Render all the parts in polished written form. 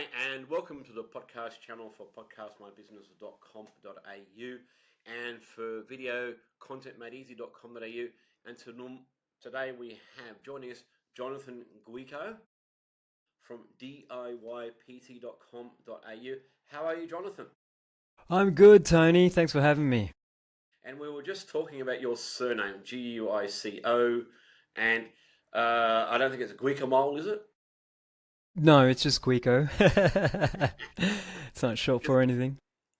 Hi, and welcome to the podcast channel for podcastmybusiness.com.au and for video contentmadeeasy.com.au. And today we have joining us Jonathan Guico from DIYpt.com.au. How are you, Jonathan? I'm good, Tony. Thanks for having me. And we were just talking about your surname, Guico, and I don't think it's a Guicamole, is it? No, it's just Guico. It's not short for anything.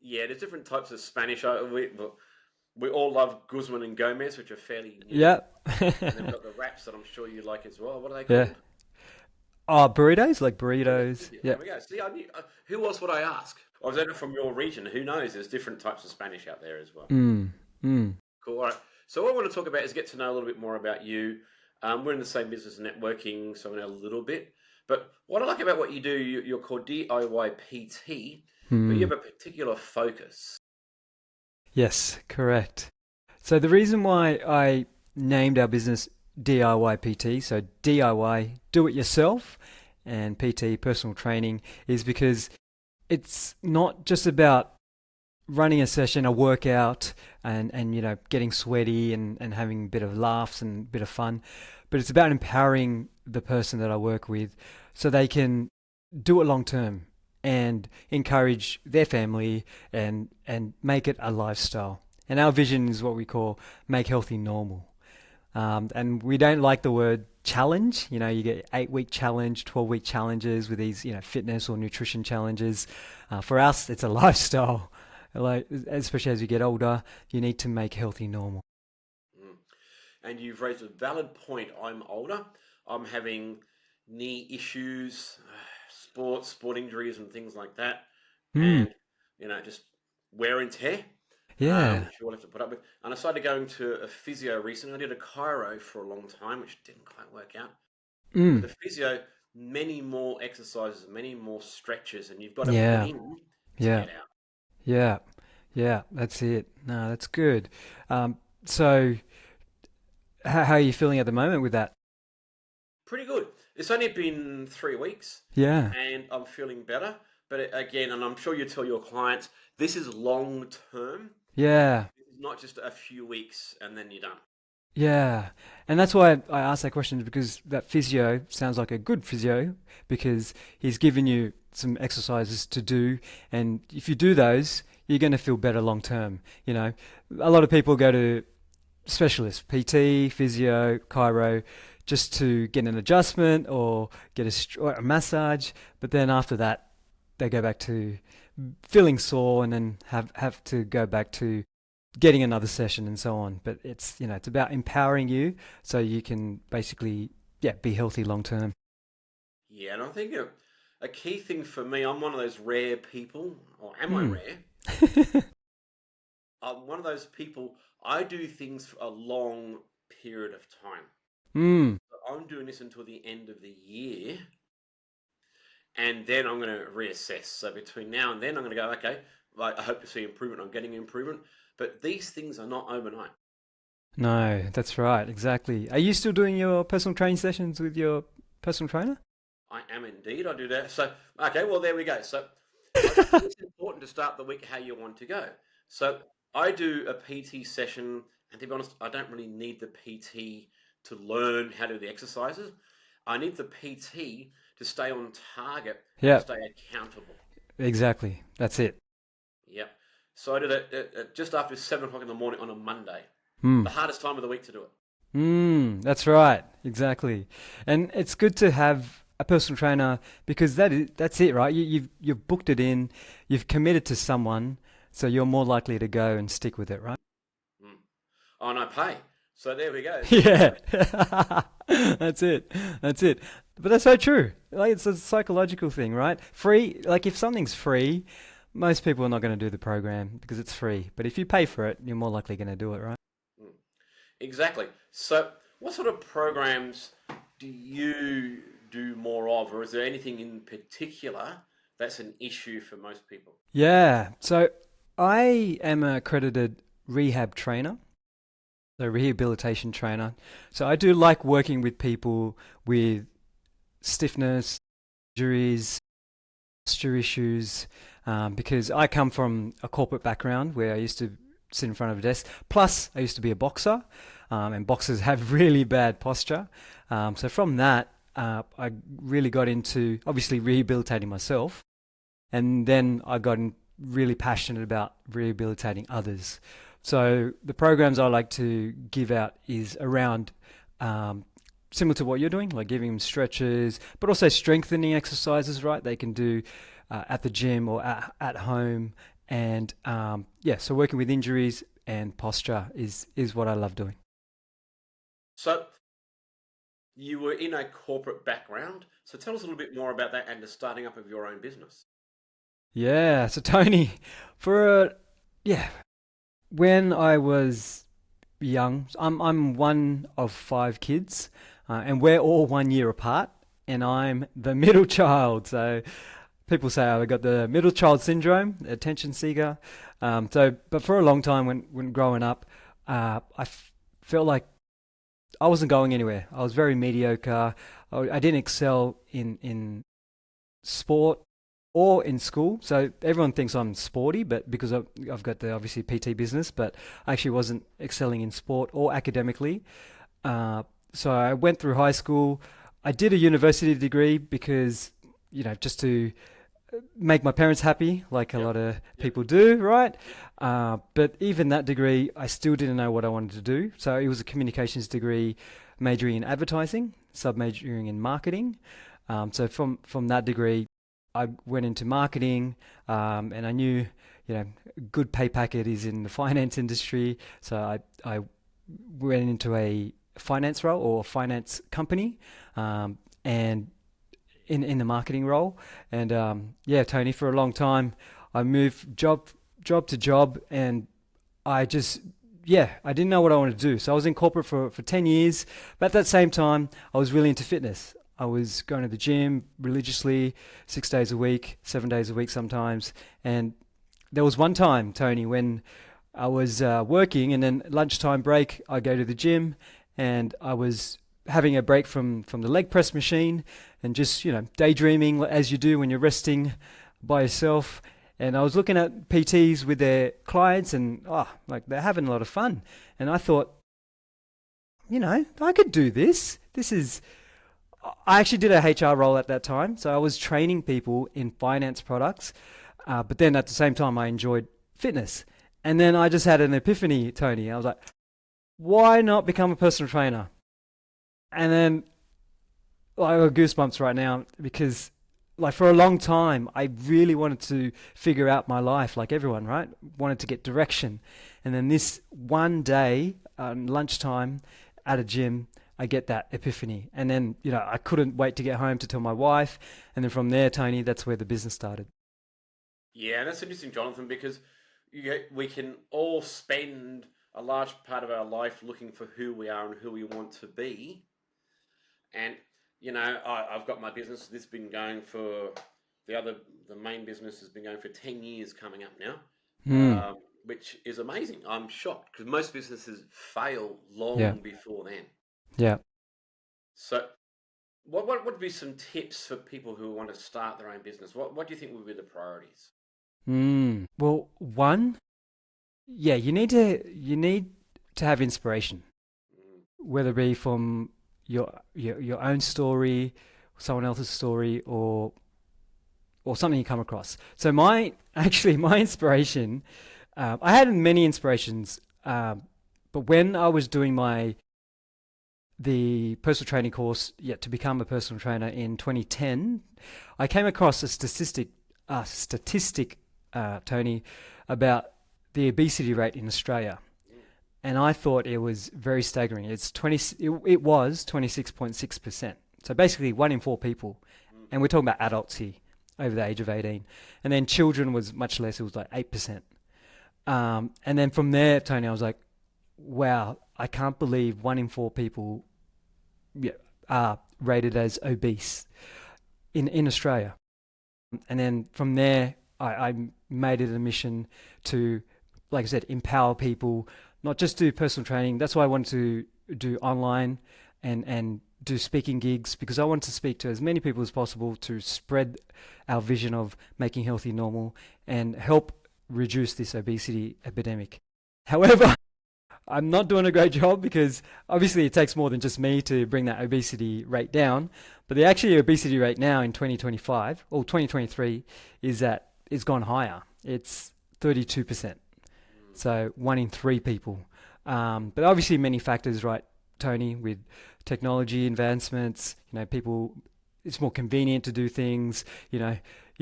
Yeah, there's different types of Spanish. We all love Guzman and Gomez, which are fairly new. Yep. And they've got the wraps that I'm sure you like as well. What are they Yeah. called? Oh, burritos? Like Burritos. burritos. There Yep. we go. See, I knew, who else would I ask? I was from your region. Who knows? There's different types of Spanish out there as well. Mm. Mm. Cool. All right. So what I want to talk about is get to know a little bit more about you. We're in the same business networking, so we know a little bit. But what I like about what you do, you're called DIYpt, but you Mm. have a particular focus. Yes, correct. So the reason why I named our business DIY PT, so DIY, do it yourself, and PT, personal training, is because it's not just about running a session, a workout, and getting sweaty and having a bit of laughs and a bit of fun, but it's about empowering the person that I work with so they can do it long term and encourage their family and make it a lifestyle. And our vision is what we call make healthy normal. And we don't like the word challenge. You get 8-week challenge, 12-week challenges with these, fitness or nutrition challenges. For us, it's a lifestyle. Like, especially as you get older, you need to make healthy normal. Mm. And you've raised a valid point. I'm older. I'm having knee issues, sport injuries, and things like that, Hmm. and just wear and tear, Yeah. which you all have to put up with. And I started going to a physio recently. I did a chiro for a long time, which didn't quite work out. But Mm. the physio, many more exercises, many more stretches, and you've got to put Yeah. in to Yeah. get out. Yeah. Yeah. That's it. No, that's good. So, how are you feeling at the moment with that? Pretty good. It's only been 3 weeks, Yeah. and I'm feeling better. But again, and I'm sure you tell your clients, this is long term. Yeah. This is not just a few weeks and then you're done. Yeah, and that's why I asked that question because that physio sounds like a good physio because he's given you some exercises to do, and if you do those, you're going to feel better long term. A lot of people go to specialists, PT, physio, chiro, just to get an adjustment or get or a massage, but then after that, they go back to feeling sore and then have to go back to getting another session and so on. But it's about empowering you so you can basically be healthy long term. Yeah, and I think a key thing for me, I'm one of those rare people, or am I Hmm. rare? I'm one of those people, I do things for a long period of time. Hmm. I'm doing this until the end of the year, and then I'm going to reassess. So between now and then, I'm going to go, okay, I hope to see improvement. I'm getting improvement. But these things are not overnight. No, that's right. Exactly. Are you still doing your personal training sessions with your personal trainer? I am indeed. I do that. So, okay, well, there we go. So, I think it's important to start the week how you want to go. So, I do a PT session, and to be honest, I don't really need the PT to learn how to do the exercises. I need the PT to stay on target and to Yeah, stay accountable. exactly. That's it. Yep. So, I do that just after 7 o'clock in the morning on a Monday, Hmm. the hardest time of the week to do it. That's right. Exactly. And it's good to have a personal trainer because that's it, right? You've booked it in, you've committed to someone, so you're more likely to go and stick with it, right? Mm. Oh, and I pay. So, there we go. It's even Yeah. better. That's it. That's it. But that's so true. Like it's a psychological thing, right? Free, like if something's free, most people are not going to do the program because it's free. But if you pay for it, you're more likely going to do it, right? Mm. Exactly. So, what sort of programs do you do more of, or is there anything in particular that's an issue for most people? Yeah. So I am a accredited rehab trainer, a rehabilitation trainer. So I do like working with people with stiffness, injuries, posture issues, because I come from a corporate background where I used to sit in front of a desk. Plus, I used to be a boxer, and boxers have really bad posture. So from that, I really got into obviously rehabilitating myself, and then I got really passionate about rehabilitating others. So the programs I like to give out is around similar to what you're doing, like giving them stretches, but also strengthening exercises, right? They can do at the gym or at home. And yeah, so working with injuries and posture is what I love doing. So you were in a corporate background. So tell us a little bit more about that and the starting up of your own business. Yeah, so Tony, for yeah, when I was young, I'm one of five kids, and we're all 1 year apart, and I'm the middle child. So people say I've got the middle child syndrome, attention seeker. But for a long time when growing up, felt like I wasn't going anywhere. I was very mediocre. I didn't excel in sport or in school. So everyone thinks I'm sporty, but because I've got the obviously PT business, but I actually wasn't excelling in sport or academically. So I went through high school. I did a university degree because, just to make my parents happy, like a Yep. lot of Yep. people do, right? Yep. But even that degree, I still didn't know what I wanted to do. So it was a communications degree, majoring in advertising, sub majoring in marketing. So from that degree, I went into marketing, and I knew, good pay packet is in the finance industry. So I went into a finance role or a finance company, and in the marketing role. And yeah, Tony, for a long time, I moved job to job, and I just I didn't know what I wanted to do. So I was in corporate for 10 years, but at that same time, I was really into fitness. I was going to the gym religiously, 6 days a week, 7 days a week sometimes. And there was one time, Tony, when I was working, and then lunchtime break, I go to the gym, and I was having a break from the leg press machine, and just daydreaming as you do when you're resting by yourself. And I was looking at PTs with their clients, and like they're having a lot of fun. And I thought, I could do this. I actually did a HR role at that time, so I was training people in finance products. But then at the same time, I enjoyed fitness. And then I just had an epiphany, Tony. I was like, why not become a personal trainer? And then I got goosebumps right now because, like, for a long time, I really wanted to figure out my life, like everyone, right? Wanted to get direction. And then this one day, lunchtime at a gym, I get that epiphany. And then, I couldn't wait to get home to tell my wife. And then from there, Tony, that's where the business started. Yeah, and that's interesting, Jonathan, because we can all spend a large part of our life looking for who we are and who we want to be. And I've got my business. This has been going for the main business has been going for 10 years coming up now, Hmm. which is amazing. I'm shocked because most businesses fail Yeah. long before then. Yeah. So, what would be some tips for people who want to start their own business? What do you think would be the priorities? Hmm. Well, one, yeah, you need to have inspiration, Mm, whether it be from your own story, someone else's story, or something you come across. So my inspiration, I had many inspirations, but when I was doing the personal training course, to become a personal trainer in 2010, I came across a statistic, Tony, about the obesity rate in Australia. mm, And I thought it was very staggering. It was 26.6%. So basically, one in four people, mm. and we're talking about adults here over the age of 18. And then children was much less. It was like 8%. And then from there, Tony, I was like, wow, I can't believe one in four people, yeah, are rated as obese in Australia. And then from there, I made it a mission to, like I said, empower people, not just do personal training. That's why I wanted to do online and do speaking gigs because I want to speak to as many people as possible to spread our vision of making healthy normal and help reduce this obesity epidemic. However, I'm not doing a great job because obviously it takes more than just me to bring that obesity rate down. But the actual obesity rate now in 2025 or 2023 is that it's gone higher. It's 32%. So 1 in 3 people. But obviously many factors, right, Tony, with technology advancements, people, it's more convenient to do things, you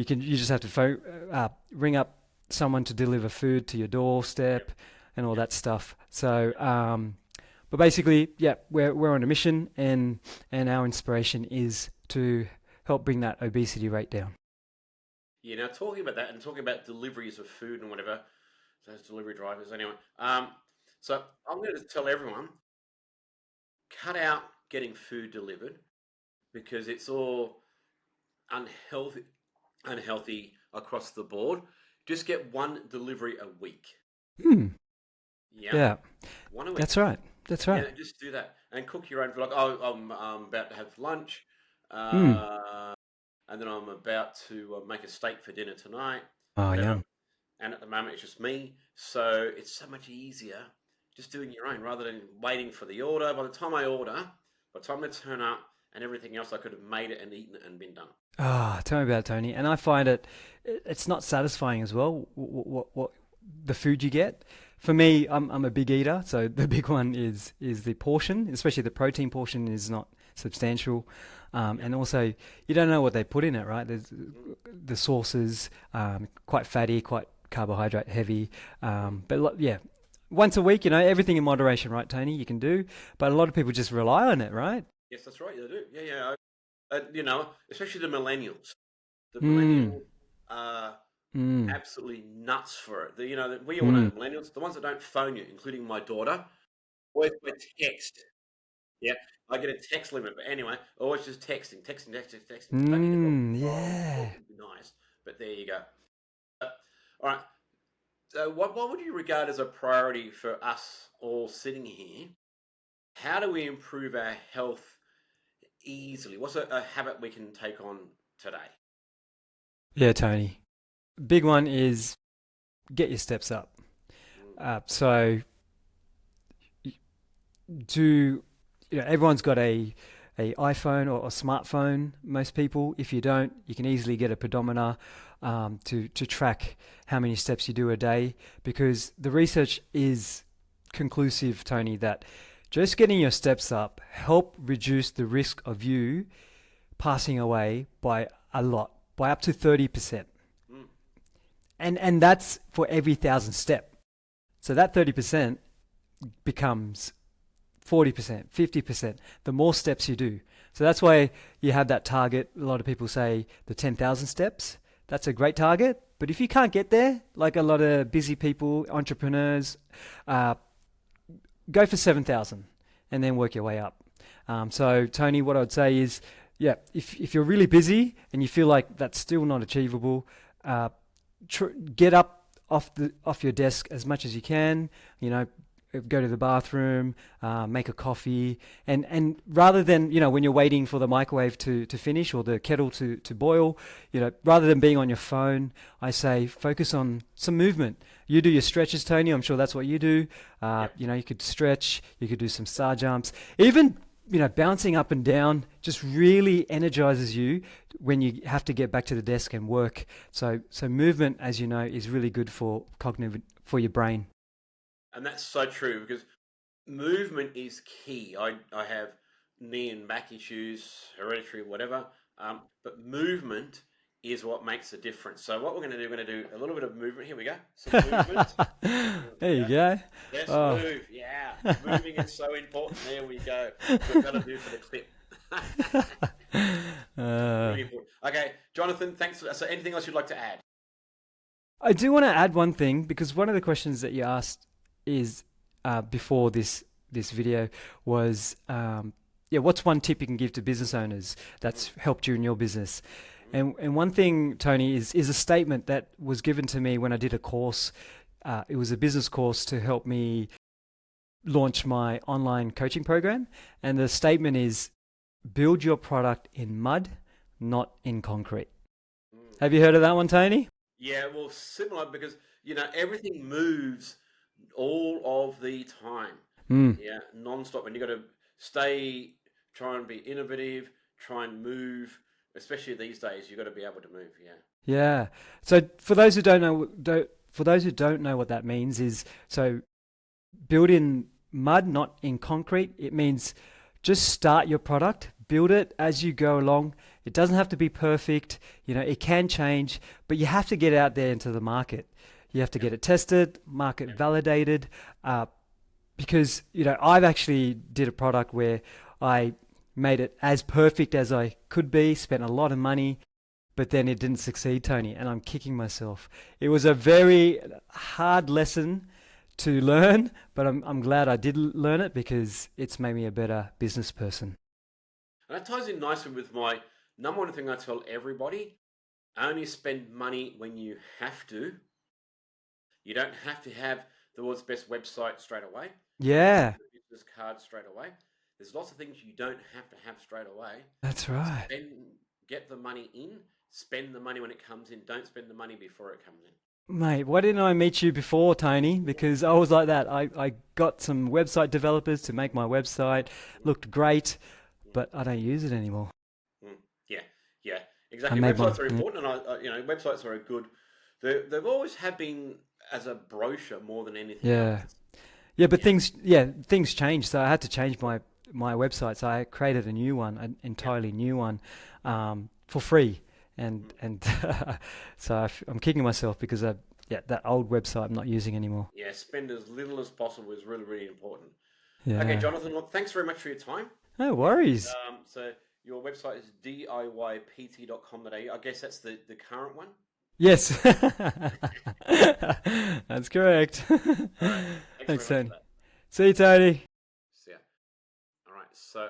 just have to ring up someone to deliver food to your doorstep and all that stuff. So, but basically, yeah, we're on a mission, and our inspiration is to help bring that obesity rate down. Yeah, now talking about that and talking about deliveries of food and whatever, those delivery drivers anyway. So I'm going to tell everyone, cut out getting food delivered because it's all unhealthy, unhealthy across the board. Just get one delivery a week. Hmm. Yeah, Yeah, one a week. that's right. That's right. Yeah, just do that and cook your own. For like, oh, I'm about to have lunch, Hmm. and then I'm about to make a steak for dinner tonight, Oh, whatever. yum. And at the moment, it's just me, so it's so much easier just doing your own rather than waiting for the order. By the time I order, by the time they turn up and everything else, I could have made it and eaten it and been done. Ah, tell me about it, Tony. And I find it's not satisfying as well. What the food you get. For me, I'm a big eater, so the big one is the portion, especially the protein portion is not substantial, Yeah. and also you don't know what they put in it, right? There's Mm, the sauces, quite fatty, quite carbohydrate heavy, mm. yeah. Once a week, everything in moderation, right, Tony? You can do, but a lot of people just rely on it, right? Yes, that's right. They do. Yeah, yeah. Especially the millennials. The Mm, millennials are mm, absolutely nuts for it. We all know mm. the millennials, the ones that don't phone you, including my daughter, always by text. Yeah, I get a text limit, but anyway, always just texting, texting, texting, texting. Don't need to call. Oh, call Yeah. would be nice, but there you go. Uh, all right. So, what would you regard as a priority for us all sitting here? How do we improve our health easily? What's a habit we can take on today? Yeah, Tony. Big one is get your steps up. Mm, So do everyone's got a iPhone or a smartphone. Most people, if you don't, you can easily get a pedometer to track how many steps you do a day because the research is conclusive, Tony, that just getting your steps up help reduce the risk of you passing away by a lot, by up to 30%. mm, And that's for every 1,000 step. So that 30% becomes 40%, 50%, the more steps you do. So that's why you have that target. A lot of people say the 10,000 steps. That's a great target. But if you can't get there, like a lot of busy people, entrepreneurs, uh, go for 7,000 and then work your way up. So, Tony, what I'd say is, yeah, if you're really busy and you feel like that's still not achievable, uh, get up off your desk as much as you can. Go to the bathroom, make a coffee, and rather than when you're waiting for the microwave to finish or the kettle to boil, rather than being on your phone, I say focus on some movement. You do your stretches, Tony. I'm sure that's what you do. yeah. You could stretch, you could do some star jumps, even bouncing up and down just really energizes you when you have to get back to the desk and work. So movement, as you know, is really good for cognitive for your brain. And that's so true because movement is key. I have knee and back issues, hereditary, whatever. But movement is what makes a difference. So what we're going to do, we're going to do a little bit of movement. Here we go. Some movement. There There we you go. go. Let's Oh. move. Yeah. Moving is so important. There we go. We've got to do for the clip. Uh, Really important. Okay, Jonathan, thanks. So anything else you'd like to add? I do want to add one thing because one of the questions that you asked is before this video was yeah, what's one tip you can give to business owners Mm, that's helped you in your business? mm, And one thing, Tony, is a statement that was given to me when I did a course. It was a business course to help me launch my online coaching program, and the statement is build your product in mud, not in concrete. Mm. Have you heard of that one, Tony? Yeah, well, similar because everything moves all of the time. Mm. Yeah, non-stop, and you got to stay, try and be innovative, try and move. Especially these days, you got to be able to move. Yeah. Yeah. So for those who don't know what that means is so build in mud, not in concrete. It means just start your product, build it as you go along. It doesn't have to be perfect. It can change, but you have to get out there into the market. You have to Yeah. get it tested, market Yeah. validated, because I've actually did a product where I made it as perfect as I could be, spent a lot of money, but then it didn't succeed, Tony, and I'm kicking myself. It was a very hard lesson to learn, but I'm glad I did learn it because it's made me a better business person. And that ties in nicely with my number one thing I tell everybody: only spend money when you have to. You don't have to have the world's best website straight away. You don't have to Yeah, have a business card straight away. There's lots of things you don't have straight away. that's right. Spend, get the money in, spend the money when it comes in. Don't spend the money before it comes in. Mate, why didn't I meet you before, Tony? Because I was like that. I got some website developers to make my website. Mm, Looked great, mm, but I don't use it anymore. mm. Yeah, yeah, I exactly. made my Websites are yeah. important, and websites are a good. They've always have been as a brochure more than anything Yeah. else. Yeah, but Yeah, things changed, so I had to change my website. So I created a new one, an yeah. entirely new one, for free, Mm. and so I'm kicking myself because that old website I'm not using anymore. Yeah, spend as little as possible is really, really important. Okay, Yeah, Jonathan, well, thanks very much for your time. no worries. So your website is diypt.com.au. I guess that's the current one. Yes, that's correct. All right. Thanks very Thanks, much for Tony. that. See you, Tony. See ya. All right. So